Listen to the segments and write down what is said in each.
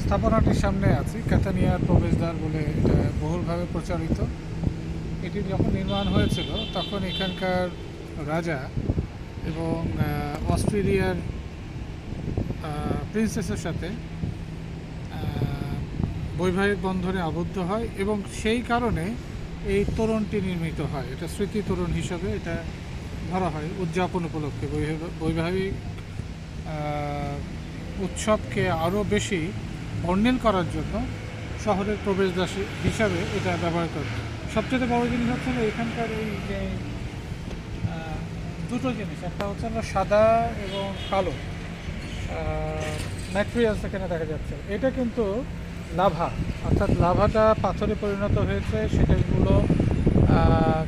স্থাপনাটির সামনে আছি। কাতানিয়ার প্রবেশদ্বার বলে এটা বহুলভাবে প্রচারিত। এটি যখন নির্মাণ হয়েছিল তখন এখানকার রাজা এবং অস্ট্রেলিয়ার প্রিন্সেসের সাথে বৈবাহিক বন্ধনে আবদ্ধ হয় এবং সেই কারণে এই তোরণটি নির্মিত হয়। এটা স্মৃতি তোরণ হিসাবে এটা ধরা হয় উদযাপন উপলক্ষে। বৈবাহিক উৎসবকে আরও বেশি বর্ণিল করার জন্য শহরের প্রবেশদ্বার হিসাবে এটা ব্যবহার করে। সবচেয়ে বড় জিনিস হচ্ছে এখানকার এই যে দুটো জিনিস, একটা হচ্ছে আমরা সাদা এবং কালো ম্যাটেরিয়ালস এখানে দেখা যাচ্ছে। এটা কিন্তু লাভা, অর্থাৎ লাভাটা পাথরে পরিণত হয়েছে, সেটাগুলো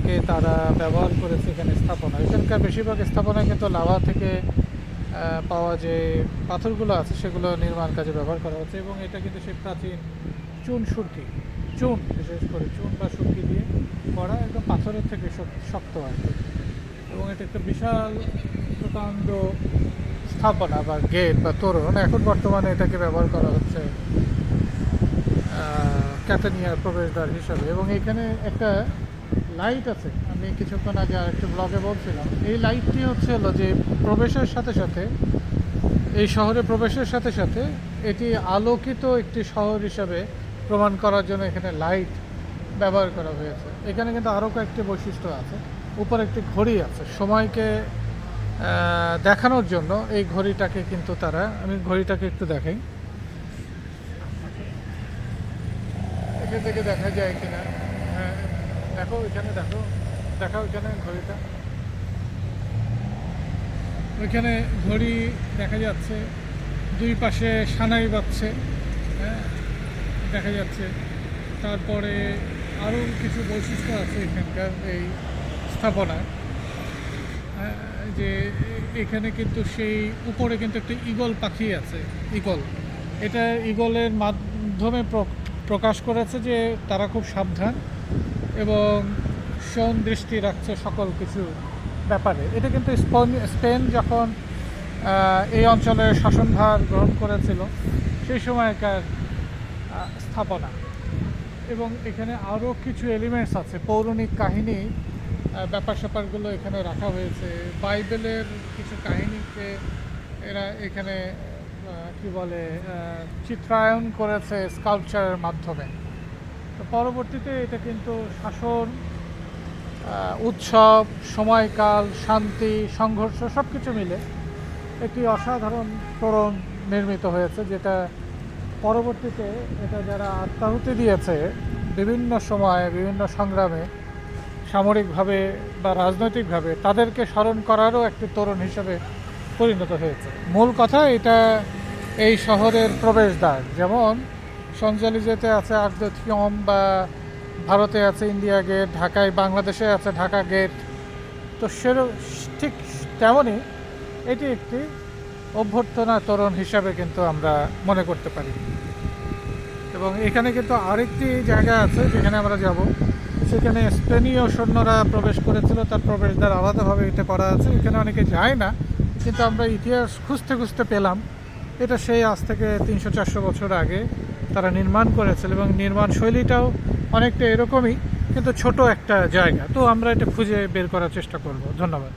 কে তারা ব্যবহার করেছে এখানে স্থাপনা। এখানকার বেশিরভাগ স্থাপনায় কিন্তু লাভা থেকে পাওয়া যে পাথরগুলো আছে সেগুলো নির্মাণ কাজে ব্যবহার করা হচ্ছে। এবং এটা কিন্তু সেই প্রাচীন চুন সুরকি, চুন বিশেষ করে চুন বা সুরকি দিয়ে করা, একদম পাথরের থেকে শক্ত হয়। এবং এটা একটা বিশাল প্রকাণ্ড স্থাপনা বা গেট বা তোরণ। এখন বর্তমানে এটাকে ব্যবহার করা হচ্ছে কাতানিয়ার প্রবেশদ্বার হিসাবে। এবং এখানে একটা লাইট আছে, আমি কিছুক্ষণ আগে আরেকটু ব্লগে বলছিলাম। এই লাইটটি হচ্ছে যে প্রবেশের সাথে সাথে, এই শহরে প্রবেশের সাথে সাথে এটি আলোকিত একটি শহর হিসাবে প্রমাণ করার জন্য এখানে লাইট ব্যবহার করা হয়েছে। এখানে কিন্তু আরও কয়েকটি বৈশিষ্ট্য আছে। উপরে একটি ঘড়ি আছে সময়কে দেখানোর জন্য। এই ঘড়িটাকে কিন্তু তারা, আমি ঘড়িটাকে একটু দেখাই, এখান থেকে দেখা যায় কিনা। হ্যাঁ, দেখো এখানে, দেখো ওইখানে ঘড়িটা, ওইখানে ঘড়ি দেখা যাচ্ছে। দুই পাশে সানাই বাজছে, হ্যাঁ দেখা যাচ্ছে। তারপরে আরও কিছু বৈশিষ্ট্য আছে এখানকার এই স্থাপনায়, যে এখানে কিন্তু সেই উপরে কিন্তু একটা ঈগল পাখি আছে। ঈগল, এটা ঈগলের মাধ্যমে প্রকাশ করেছে যে তারা খুব সাবধান এবং দৃষ্টি রাখছে সকল কিছু ব্যাপারে। এটা কিন্তু স্পেন যখন এই অঞ্চলের শাসনভার গ্রহণ করেছিল সেই সময়কার স্থাপনা। এবং এখানে আরও কিছু এলিমেন্টস আছে, পৌরাণিক কাহিনী, ব্যাপার স্যাপারগুলো এখানে রাখা হয়েছে। বাইবেলের কিছু কাহিনীকে এরা এখানে কি বলে চিত্রায়ন করেছে স্কাল্পচারের মাধ্যমে। তো পরবর্তীতে এটা কিন্তু শাসন, উৎসব, সময়কাল, শান্তি, সংঘর্ষ সব কিছু মিলে একটি অসাধারণ তোরণ নির্মিত হয়েছে, যেটা পরবর্তীতে এটা যারা আত্মাহুতি দিয়েছে বিভিন্ন সময়ে বিভিন্ন সংগ্রামে, সামরিকভাবে বা রাজনৈতিকভাবে, তাদেরকে স্মরণ করারও একটি তোরণ হিসেবে পরিণত হয়েছে। মূল কথা, এটা এই শহরের প্রবেশদ্বার। যেমন সংজালিজেতে আছে আর্ক দ্য ট্রিয়ম্ফ, বা ভারতে আছে ইন্ডিয়া গেট, ঢাকায় বাংলাদেশে আছে ঢাকা গেট। তো ঠিক তেমনই এটি একটি অভ্যর্থনা তোরণ হিসাবে কিন্তু আমরা মনে করতে পারি। এবং এখানে কিন্তু আরেকটি জায়গা আছে যেখানে আমরা যাব। সেখানে স্পেনীয় সৈন্যরা প্রবেশ করেছিল, তার প্রবেশদ্বার আলাদাভাবে এটা করা আছে। এখানে অনেকে যায় না, কিন্তু আমরা ইতিহাস খুঁজতে খুঁজতে পেলাম এটা সেই আজ থেকে 300-400 বছর আগে তারা নির্মাণ করেছিল। এবং নির্মাণ শৈলীটাও অনেকটা এরকমই, কিন্তু ছোট একটা জায়গা। তো আমরা এটা খুঁজে বের করার চেষ্টা করব। ধন্যবাদ।